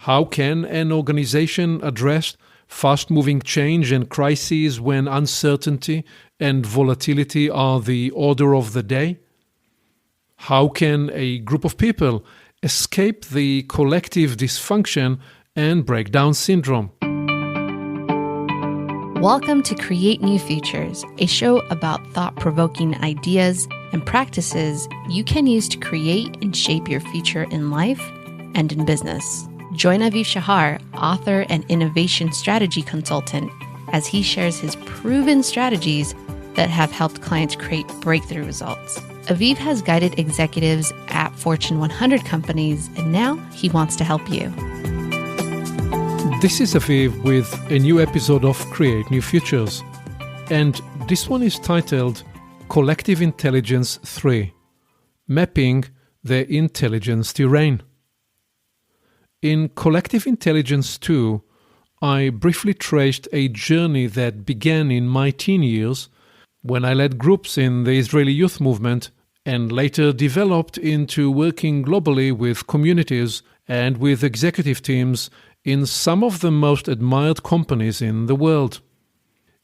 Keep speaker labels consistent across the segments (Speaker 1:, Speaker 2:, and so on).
Speaker 1: How can an organization address fast-moving change and crises when uncertainty and volatility are the order of the day? How can a group of people escape the collective dysfunction and breakdown syndrome?
Speaker 2: Welcome to Create New Futures, a show about thought-provoking ideas and practices you can use to create and shape your future in life and in business. Join Aviv Shahar, author and innovation strategy consultant, as he shares his proven strategies that have helped clients create breakthrough results. Aviv has guided executives at Fortune 100 companies, and now he wants to help you.
Speaker 1: This is Aviv with a new episode of Create New Futures, and this one is titled Collective Intelligence 3, Mapping the Intelligence Terrain. In Collective Intelligence 2, I briefly traced a journey that began in my teen years when I led groups in the Israeli youth movement and later developed into working globally with communities and with executive teams in some of the most admired companies in the world.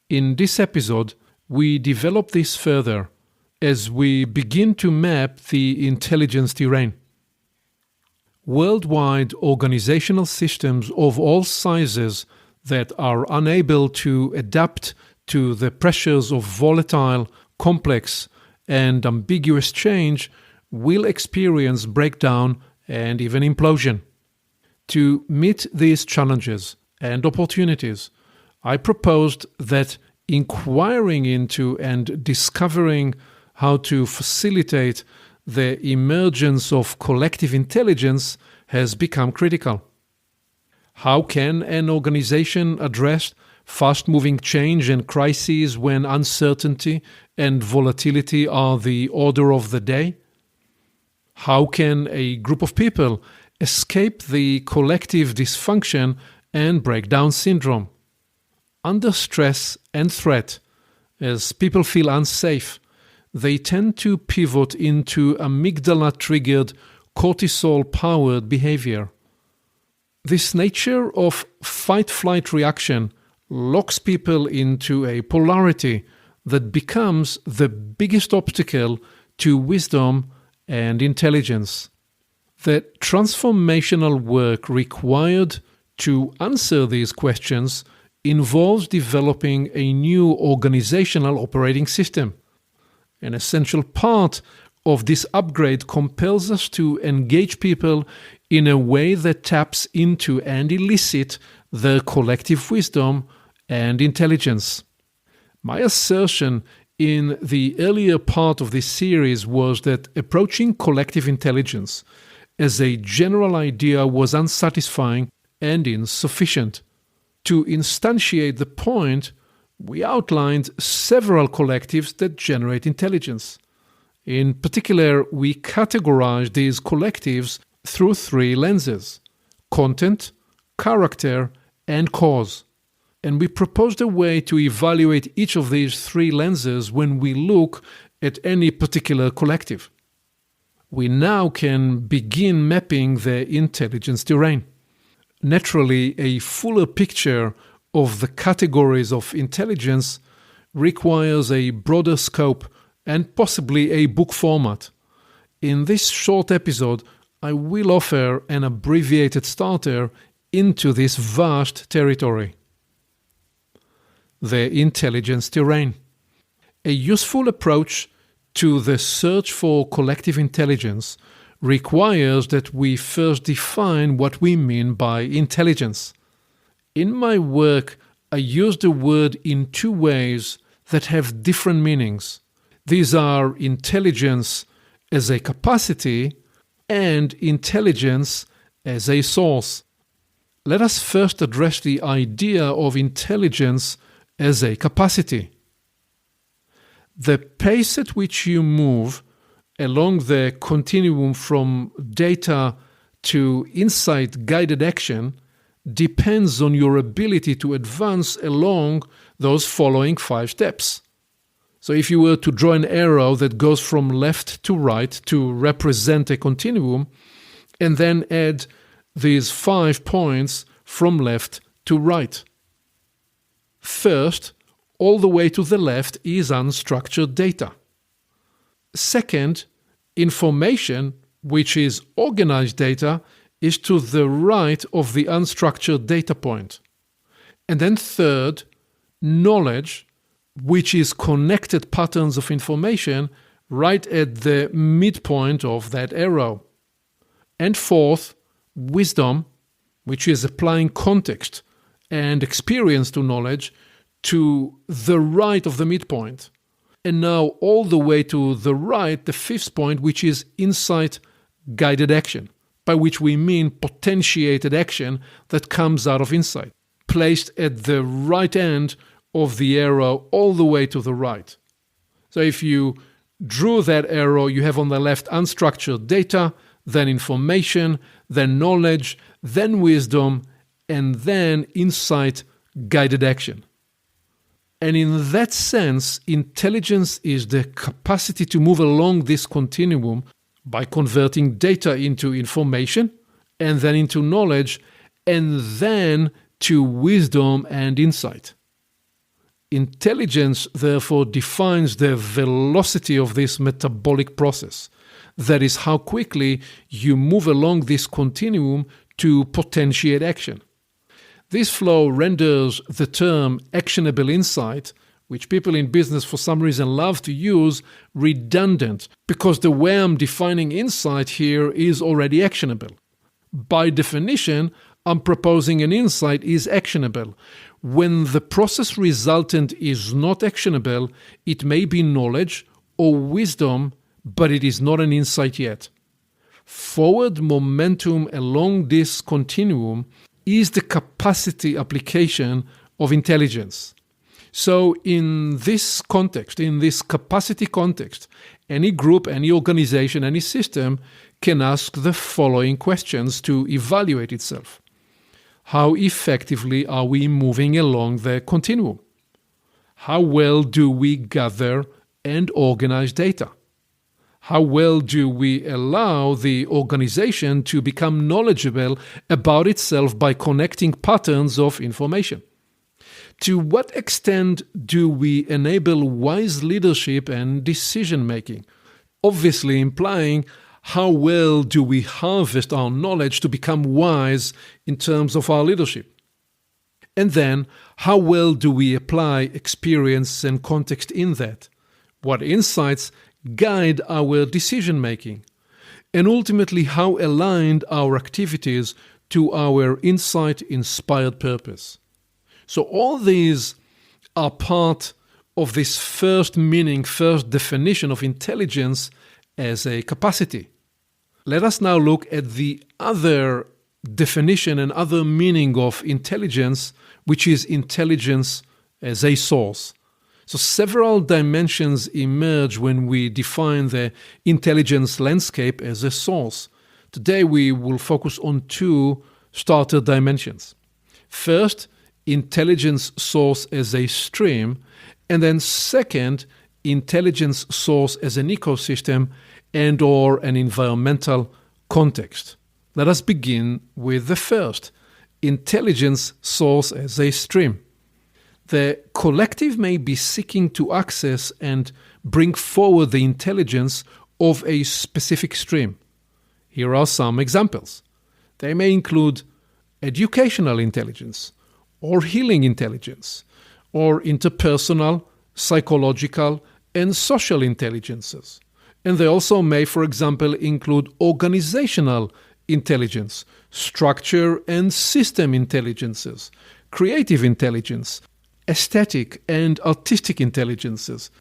Speaker 1: In this episode, we develop this further as we begin to map the intelligence terrain. Worldwide organizational systems of all sizes that are unable to adapt to the pressures of volatile, complex, and ambiguous change will experience breakdown and even implosion. To meet these challenges and opportunities, I proposed that inquiring into and discovering how to facilitate the emergence of collective intelligence has become critical. How can an organization address fast-moving change and crises when uncertainty and volatility are the order of the day? How can a group of people escape the collective dysfunction and breakdown syndrome? Under stress and threat, as people feel unsafe, they tend to pivot into amygdala-triggered, cortisol-powered behavior. This nature of fight-flight reaction locks people into a polarity that becomes the biggest obstacle to wisdom and intelligence. The transformational work required to answer these questions involves developing a new organizational operating system. An essential part of this upgrade compels us to engage people in a way that taps into and elicits their collective wisdom and intelligence. My assertion in the earlier part of this series was that approaching collective intelligence as a general idea was unsatisfying and insufficient. To instantiate the point, we outlined several collectives that generate intelligence. In particular, we categorized these collectives through three lenses: content, character, and cause. And we proposed a way to evaluate each of these three lenses when we look at any particular collective. We now can begin mapping the intelligence terrain. Naturally, a fuller picture of the categories of intelligence requires a broader scope and possibly a book format. In this short episode, I will offer an abbreviated starter into this vast territory. The intelligence terrain. A useful approach to the search for collective intelligence requires that we first define what we mean by intelligence. In my work, I use the word in two ways that have different meanings. These are intelligence as a capacity and intelligence as a source. Let us first address the idea of intelligence as a capacity. The pace at which you move along the continuum from data to insight-guided action depends on your ability to advance along those following 5 steps. So if you were to draw an arrow that goes from left to right to represent a continuum, and then add these 5 points from left to right. First, all the way to the left is unstructured data. Second, information, which is organized data, is to the right of the unstructured data point. And then third, knowledge, which is connected patterns of information right at the midpoint of that arrow. And fourth, wisdom, which is applying context and experience to knowledge to the right of the midpoint. And now all the way to the right, the fifth point, which is insight-guided action, by which we mean potentiated action that comes out of insight, placed at the right end of the arrow all the way to the right. So if you drew that arrow, you have on the left unstructured data, then information, then knowledge, then wisdom, and then insight-guided action. And in that sense, intelligence is the capacity to move along this continuum by converting data into information, and then into knowledge, and then to wisdom and insight. Intelligence, therefore, defines the velocity of this metabolic process. That is how quickly you move along this continuum to potentiate action. This flow renders the term actionable insight, which people in business for some reason love to use, redundant, because the way I'm defining insight here is already actionable. By definition, I'm proposing an insight is actionable. When the process resultant is not actionable, it may be knowledge or wisdom, but it is not an insight yet. Forward momentum along this continuum is the capacity application of intelligence. So in this context, in this capacity context, any group, any organization, any system can ask the following questions to evaluate itself. How effectively are we moving along the continuum? How well do we gather and organize data? How well do we allow the organization to become knowledgeable about itself by connecting patterns of information? To what extent do we enable wise leadership and decision-making? Obviously implying how well do we harvest our knowledge to become wise in terms of our leadership? And then, how well do we apply experience and context in that? What insights guide our decision-making? And ultimately, how aligned our activities to our insight-inspired purpose? So all these are part of this first meaning, first definition of intelligence as a capacity. Let us now look at the other definition and other meaning of intelligence, which is intelligence as a source. So several dimensions emerge when we define the intelligence landscape as a source. Today we will focus on 2 starter dimensions. First, intelligence source as a stream, and then second, intelligence source as an ecosystem and or an environmental context. Let us begin with the first, intelligence source as a stream. The collective may be seeking to access and bring forward the intelligence of a specific stream. Here are some examples. They may include educational intelligence, or healing intelligence, or interpersonal, psychological, and social intelligences. And they also may, for example, include organizational intelligence, structure and system intelligences, creative intelligence, aesthetic and artistic intelligences,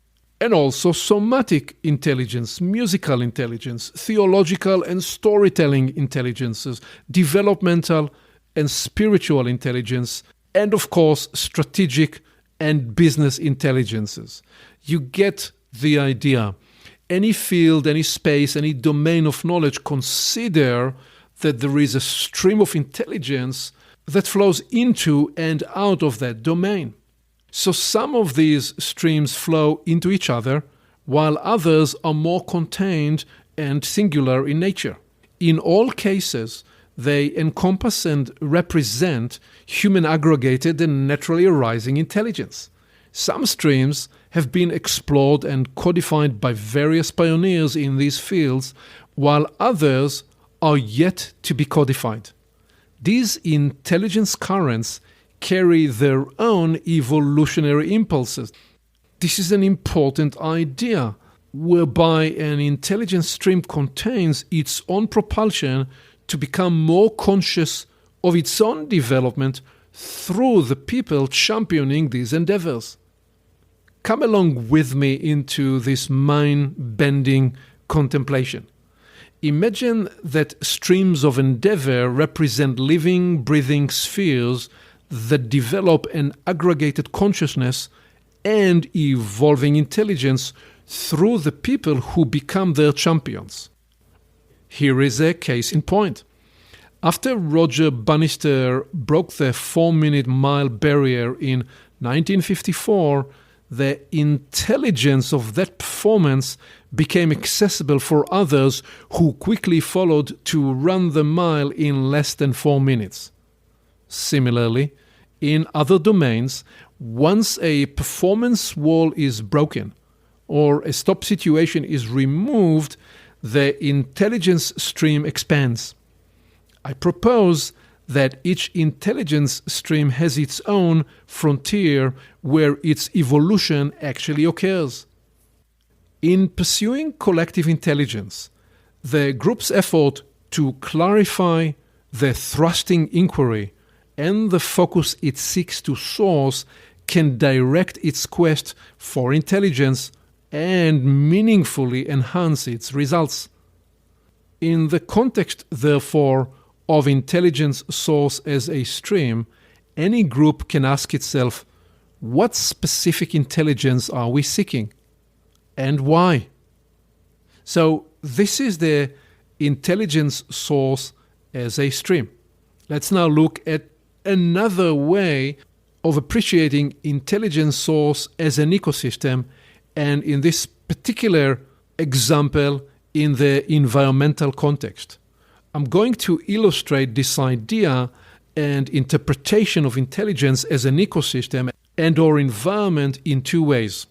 Speaker 1: and also somatic intelligence, musical intelligence, theological and storytelling intelligences, developmental and spiritual intelligence, and of course, strategic and business intelligences. You get the idea. Any field, any space, any domain of knowledge, consider that there is a stream of intelligence that flows into and out of that domain. So some of these streams flow into each other, while others are more contained and singular in nature. In all cases, they encompass and represent human aggregated and naturally arising intelligence. Some streams have been explored and codified by various pioneers in these fields, while others are yet to be codified. These intelligence currents carry their own evolutionary impulses. This is an important idea, whereby an intelligence stream contains its own propulsion to become more conscious of its own development through the people championing these endeavors. Come along with me into this mind-bending contemplation. Imagine that streams of endeavor represent living, breathing spheres that develop an aggregated consciousness and evolving intelligence through the people who become their champions. Here is a case in point. After Roger Bannister broke the 4-minute mile barrier in 1954, the intelligence of that performance became accessible for others who quickly followed to run the mile in less than 4 minutes. Similarly, in other domains, once a performance wall is broken or a stop situation is removed, the intelligence stream expands. I propose that each intelligence stream has its own frontier where its evolution actually occurs. In pursuing collective intelligence, the group's effort to clarify the thrusting inquiry and the focus it seeks to source can direct its quest for intelligence and meaningfully enhance its results. In the context, therefore, of intelligence source as a stream, any group can ask itself, what specific intelligence are we seeking? And why? So this is the intelligence source as a stream. Let's now look at another way of appreciating intelligence source as an ecosystem, and in this particular example, in the environmental context. I'm going to illustrate this idea and interpretation of intelligence as an ecosystem and/or environment in two ways.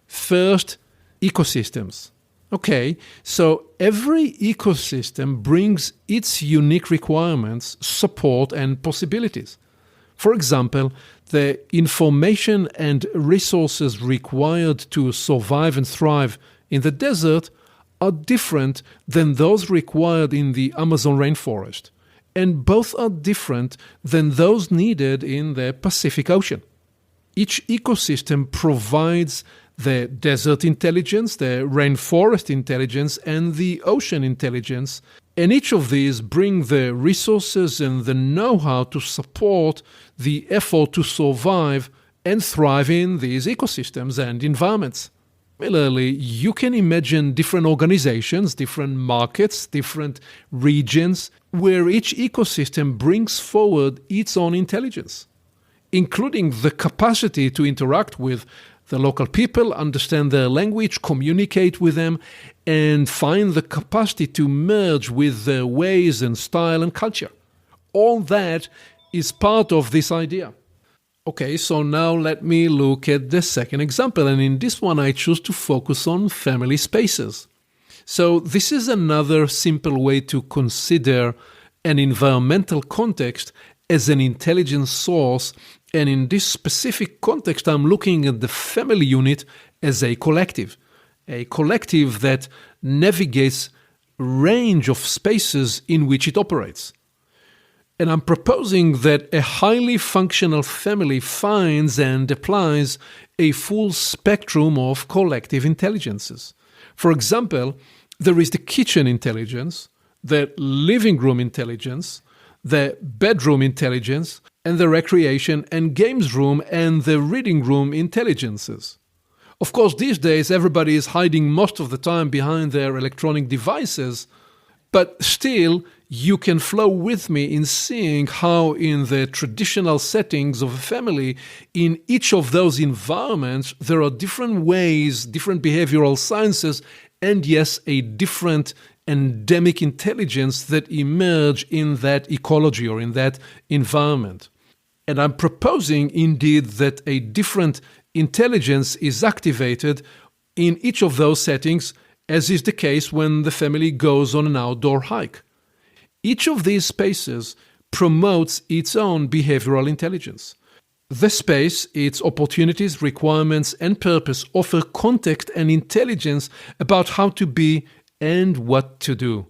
Speaker 1: First, ecosystems. Okay, so every ecosystem brings its unique requirements, support, and possibilities. For example, the information and resources required to survive and thrive in the desert are different than those required in the Amazon rainforest, and both are different than those needed in the Pacific Ocean. Each ecosystem provides the desert intelligence, the rainforest intelligence, and the ocean intelligence, and each of these bring the resources and the know-how to support the effort to survive and thrive in these ecosystems and environments. Similarly, you can imagine different organizations, different markets, different regions, where each ecosystem brings forward its own intelligence, including the capacity to interact with the local people, understand their language, communicate with them, and find the capacity to merge with their ways and style and culture. All that is part of this idea. Okay, so now let me look at the second example, and in this one I choose to focus on family spaces. So this is another simple way to consider an environmental context as an intelligence source, and in this specific context I'm looking at the family unit as a collective that navigates a range of spaces in which it operates. And I'm proposing that a highly functional family finds and applies a full spectrum of collective intelligences. For example, there is the kitchen intelligence, the living room intelligence, the bedroom intelligence, and the recreation and games room and the reading room intelligences. Of course, these days everybody is hiding most of the time behind their electronic devices, but still, you can flow with me in seeing how in the traditional settings of a family, in each of those environments, there are different ways, different behavioral sciences, and yes, a different endemic intelligence that emerge in that ecology or in that environment. And I'm proposing indeed that a different intelligence is activated in each of those settings, as is the case when the family goes on an outdoor hike. Each of these spaces promotes its own behavioral intelligence. The space, its opportunities, requirements, and purpose offer context and intelligence about how to be and what to do.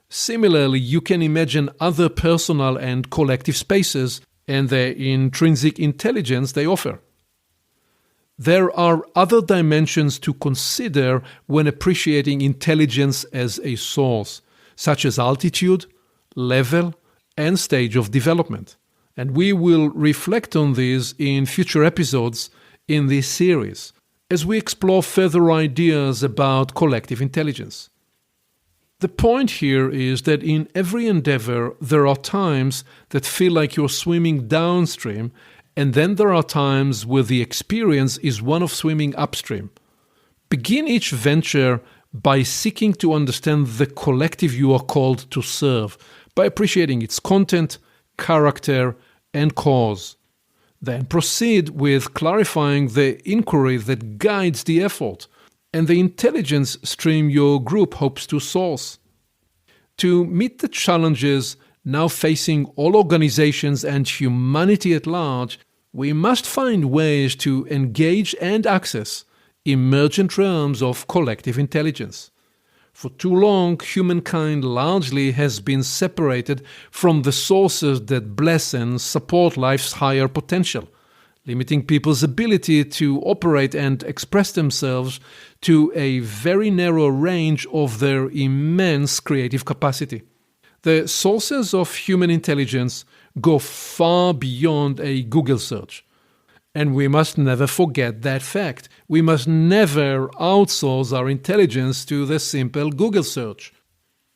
Speaker 1: Similarly, you can imagine other personal and collective spaces and the intrinsic intelligence they offer. There are other dimensions to consider when appreciating intelligence as a source, such as altitude, level, and stage of development. And we will reflect on these in future episodes in this series as we explore further ideas about collective intelligence. The point here is that in every endeavor, there are times that feel like you're swimming downstream, and then there are times where the experience is one of swimming upstream. Begin each venture by seeking to understand the collective you are called to serve, by appreciating its content, character, and cause. Then proceed with clarifying the inquiry that guides the effort and the intelligence stream your group hopes to source. To meet the challenges now facing all organizations and humanity at large, we must find ways to engage and access emergent realms of collective intelligence. For too long, humankind largely has been separated from the sources that bless and support life's higher potential, limiting people's ability to operate and express themselves to a very narrow range of their immense creative capacity. The sources of human intelligence go far beyond a Google search. And we must never forget that fact. We must never outsource our intelligence to the simple Google search.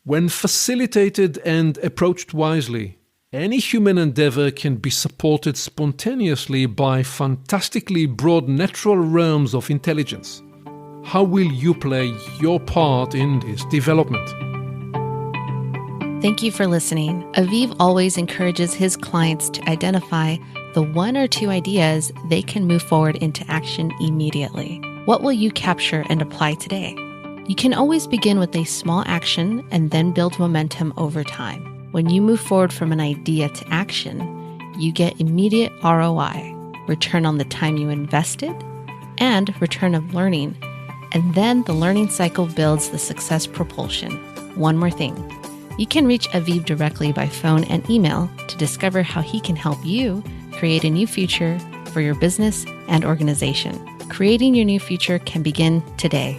Speaker 1: When facilitated and approached wisely, any human endeavor can be supported spontaneously by fantastically broad natural realms of intelligence. How will you play your part in this development?
Speaker 2: Thank you for listening. Aviv always encourages his clients to identify the one or two ideas they can move forward into action immediately. What will you capture and apply today? You can always begin with a small action and then build momentum over time. When you move forward from an idea to action, you get immediate ROI, return on the time you invested, and return of learning. And then the learning cycle builds the success propulsion. One more thing. You can reach Aviv directly by phone and email to discover how he can help you create a new future for your business and organization. Creating your new future can begin today.